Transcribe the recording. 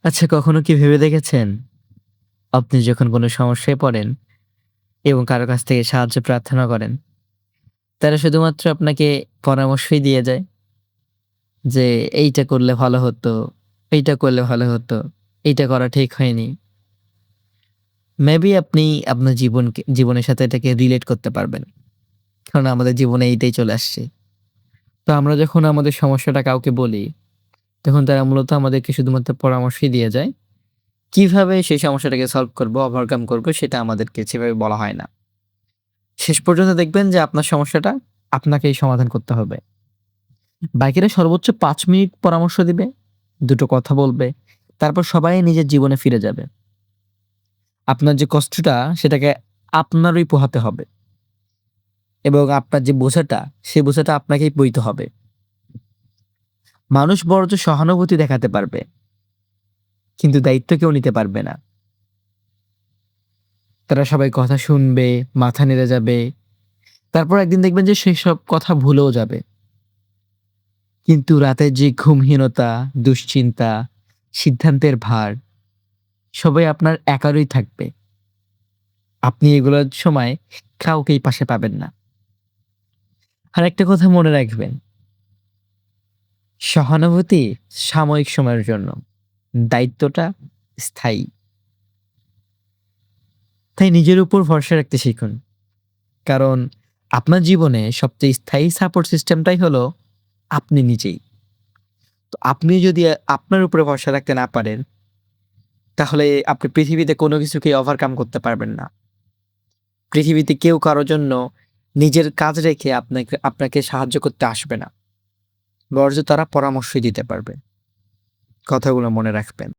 আচ্ছা, কখনো কি ভেবে দেখেছেন, আপনি যখন কোনো সমস্যায় পড়েন এবং কারো কাছ থেকে সাহায্য প্রার্থনা করেন, তারা শুধুমাত্র আপনাকে পরামর্শই দিয়ে যায় যে, "এইটা করলে ভালো হতো, এইটা করলে ভালো হতো, এইটা করা ঠিক হয়নি।" মেবি আপনি আপনার জীবনের সাথে এটাকে রিলেট করতে পারবেন। কারণ আমাদের জীবনে এইটাই চলে আসছে। তো আমরা যখন আমাদের সমস্যাটা কাউকে বলি, তখন তারা মূলত আমাদেরকে শুধুমাত্র পরামর্শই দিয়ে যায়। কিভাবে সেই সমস্যাটাকে সলভ করব, ওভারকাম করব সেটা আমাদেরকে সেভাবে বলা হয় না। শেষ পর্যন্ত দেখবেন যে আপনার সমস্যাটা আপনাকেই সমাধান করতে হবে। বাকিরা সর্বোচ্চ ৫ মিনিট পরামর্শ দিবে, ২ টো কথা বলবে। তারপর সবাই নিজের জীবনে ফিরে যাবে। আপনার যে কষ্টটা সেটাকে আপনারই পোহাতে হবে এবং আপনার যে বোঝাটা, সেই বোঝাটা আপনাকেই বইতে হবে। মানুষ বরঞ্চ সহানুভূতি দেখাতে পারবে, কিন্তু দায়িত্ব কেউ নিতে পারবে না। তারা সবাই কথা শুনবে, মাথা নেড়ে যাবে। তারপর একদিন দেখবেন যে সেসব কথা ভুলেও যাবে। কিন্তু রাতের যে ঘুমহীনতা, দুশ্চিন্তা, সিদ্ধান্তের ভার সবাই আপনার একারই থাকবে। আপনি এগুলোর সময় কাউকেই পাশে পাবেন না। আরেকটা কথা মনে রাখবেন, সহানুভূতি সাময়িক সময়ের জন্য, দায়িত্বটা স্থায়ী। তাই নিজের উপর ভরসা রাখতে শিখুন। কারণ আপনার জীবনে সবচেয়ে স্থায়ী সাপোর্ট সিস্টেমটাই হলো আপনি নিজেই। তো আপনি যদি আপনার উপরে ভরসা রাখতে না পারেন, তাহলে আপনি পৃথিবীতে কোনো কিছুকেই ওভারকাম করতে পারবেন না। পৃথিবীতে কেউ কারো জন্য নিজের কাজ রেখে আপনাকে সাহায্য করতে আসবে না। বরঞ্চ তারা পরামর্শই দিতে পারবে। কথাগুলো মনে রাখবেন।